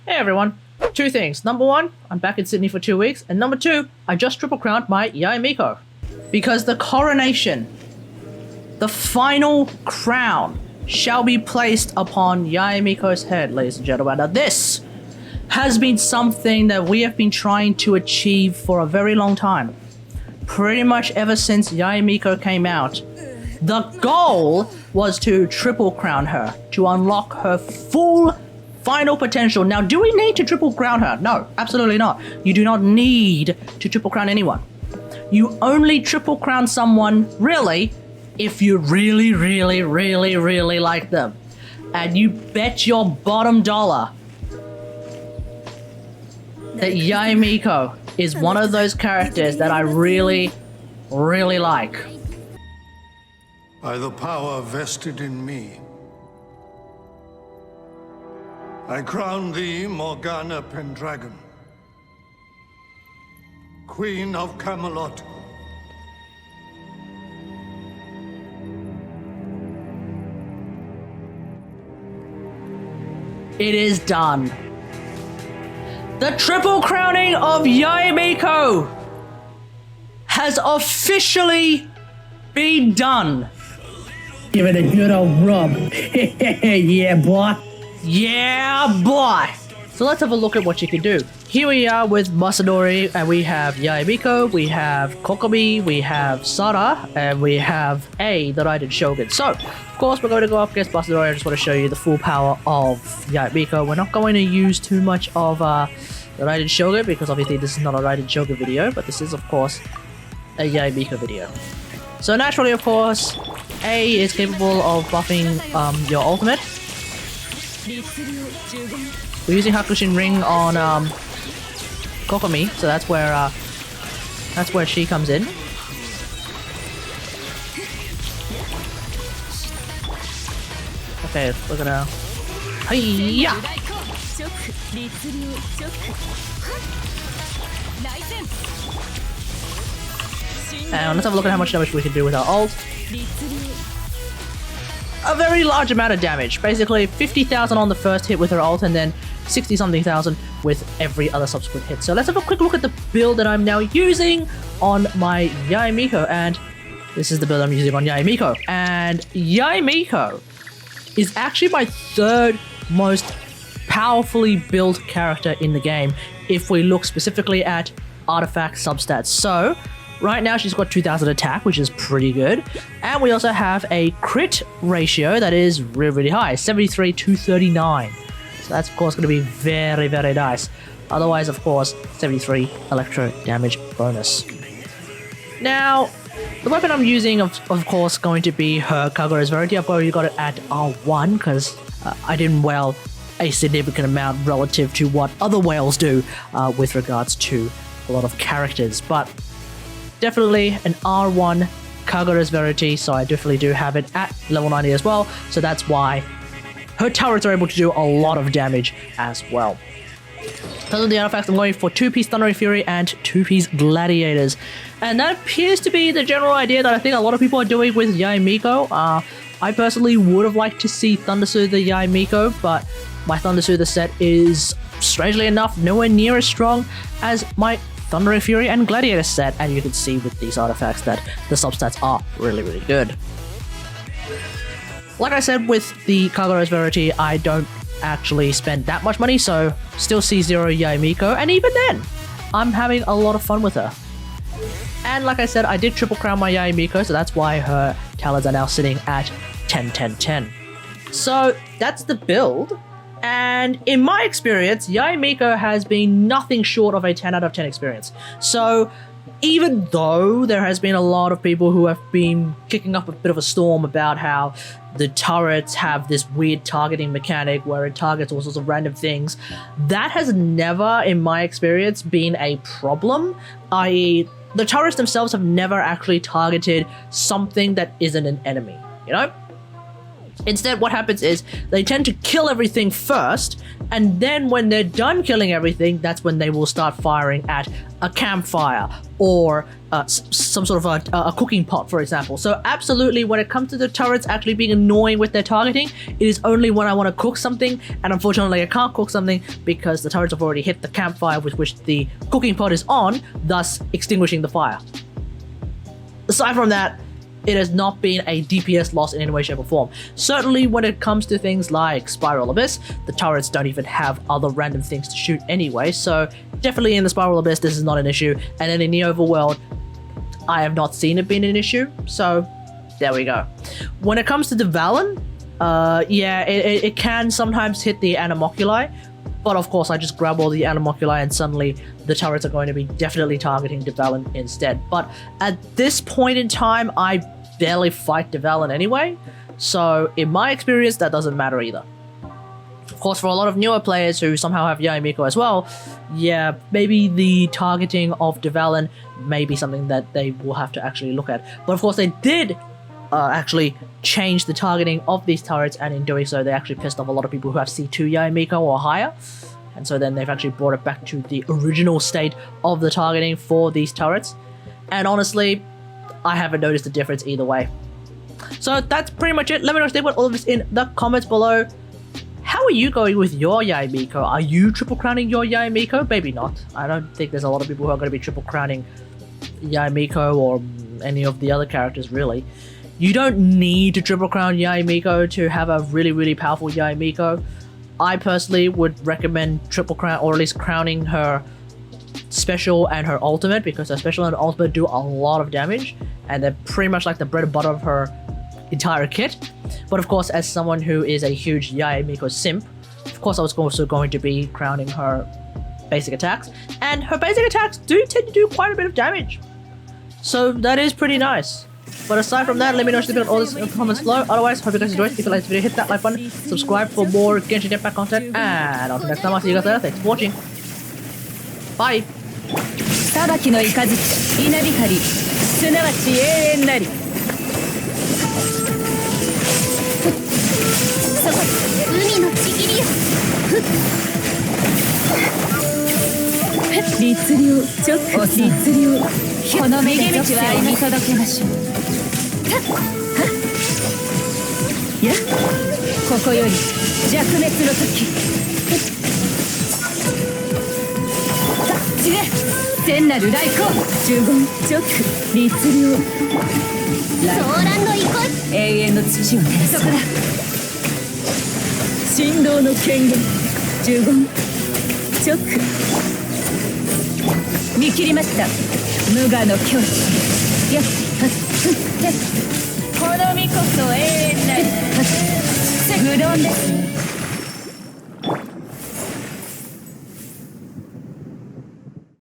Hey everyone, two things. Number one, I'm back in Sydney for 2 weeks, and number two, I just triple crowned my Yae Miko. Because the coronation, the final crown, shall be placed upon Yae Miko's head, ladies and gentlemen. Now this has been something that we have been trying to achieve for a very long time. Pretty much ever since Yae Miko came out. The goal was to triple crown her, to unlock her full final potential. Now, do we need to triple crown her? No, absolutely not. You do not need to triple crown anyone. You only triple crown someone, really, if you really like them. And you bet your bottom dollar that Yae Miko is one of those characters that I really like. By the power vested in me, I crown thee, Morgana Pendragon, Queen of Camelot. It is done. The triple crowning of Yae Miko has officially been done. Give it a good old rub. Yeah, boy. Yeah, boy. So let's have a look at what you can do. Here we are with Masanori, and we have Yae Miko, we have Kokomi, we have Sara, and we have A, the Raiden Shogun. So, of course, we're going to go up against Masanori. I just want to show you the full power of Yae Miko. We're not going to use too much of the Raiden Shogun, because obviously this is not a Raiden Shogun video, but this is, of course, a Yae Miko video. So naturally, of course, A is capable of buffing your ultimate. We're using Hakushin Ring on Kokomi, so that's where she comes in. Okay, we're gonna. Hiya! And let's have a look at how much damage we can do with our ult. A very large amount of damage. Basically 50,000 on the first hit with her ult, and then 60-something thousand with every other subsequent hit. So let's have a quick look at the build that I'm now using on my Yae Miko, and this is the build I'm using on Yae Miko. And Yae Miko is actually my third most powerfully built character in the game if we look specifically at artifact substats. So right now she's got 2000 attack, which is pretty good. And we also have a crit ratio that is really high, 73 to 39. So that's of course going to be very nice. Otherwise, of course, 73 electro damage bonus. Now, the weapon I'm using, of course, going to be her Kagura's Verity. I've already got it at R1 because I didn't whale a significant amount relative to what other whales do with regards to a lot of characters. But definitely an R1 Kagura's Verity, so I definitely do have it at level 90 as well. So that's why her turrets are able to do a lot of damage as well. In terms of the artifacts, I'm going for 2-piece Thundering Fury and 2-piece Gladiators. And that appears to be the general idea that I think a lot of people are doing with Yae Miko. I personally would have liked to see Thundersoother Yae Miko, but my Thundersoother set is, strangely enough, nowhere near as strong as my Thundering Fury and Gladiator set, and you can see with these artifacts that the substats are really good. Like I said, with the Kagura's Verity, I don't actually spend that much money, so still C0 Yae Miko, and even then, I'm having a lot of fun with her. And like I said, I did triple crown my Yae Miko, so that's why her talents are now sitting at 10. So that's the build. And in my experience, Yae Miko has been nothing short of a 10 out of 10 experience. So even though there has been a lot of people who have been kicking up a bit of a storm about how the turrets have this weird targeting mechanic where it targets all sorts of random things, that has never, in my experience, been a problem. I.e., the turrets themselves have never actually targeted something that isn't an enemy, you know? Instead, what happens is they tend to kill everything first, And then when they're done killing everything, that's when they will start firing at a campfire or some sort of a cooking pot, for example. So absolutely, when it comes to the turrets actually being annoying with their targeting, it is only when I want to cook something, and unfortunately I can't cook something because the turrets have already hit the campfire with which the cooking pot is on, thus extinguishing the fire. Aside from that, it has not been a DPS loss in any way, shape or form. Certainly when it comes to things like Spiral Abyss, the turrets don't even have other random things to shoot anyway, so definitely in the Spiral Abyss this is not an issue, and then in the overworld I have not seen it being an issue, so there we go. When it comes to the Valen, yeah, it can sometimes hit the Animoculi, but of course I just grab all the Animoculi and suddenly the turrets are going to be definitely targeting Dvalin instead. But at this point in time, I barely fight Dvalin anyway, so in my experience that doesn't matter either. Of course, for a lot of newer players who somehow have Yae Miko as well, yeah, maybe the targeting of Dvalin may be something that they will have to actually look at. But of course they did actually change the targeting of these turrets, and in doing so they actually pissed off a lot of people who have C2 Yae Miko or higher, and so then they've actually brought it back to the original state of the targeting for these turrets, and honestly I haven't noticed a difference either way. So that's pretty much it. Let me know what you think about all of this in the comments below. How are you going with your Yae Miko? Are you triple crowning your Yae Miko? Maybe not. I don't think there's a lot of people who are going to be triple crowning Yae Miko or any of the other characters really. You don't need to triple crown Yae Miko to have a really powerful Yae Miko. I personally would recommend triple crown, or at least crowning her special and her ultimate, because her special and ultimate do a lot of damage and they're pretty much like the bread and butter of her entire kit. But of course, as someone who is a huge Yae Miko simp, of course I was also going to be crowning her basic attacks, and her basic attacks do tend to do quite a bit of damage, so that is pretty nice. But aside from that, let me know what you think about all this in the comments below. Otherwise, hope you guys enjoyed. If you liked this video, hit that like button, subscribe for more Genshin Impact content, and until next time, I'll see you guys later. Thanks for watching. Bye. 裁きの雷、稲光、すなわち永遠なり。そこ、海のちぎりよ。律令、直律令。この逃げ道は見届けましょう。や、ここより弱滅の時。天なる来光、呪言、直律令。騒乱の憩い、永遠の土を照らす。そこだ。神道の権限、呪言、直。見切りました。無我の境地。やっ、この身こそ永遠なり。無論です。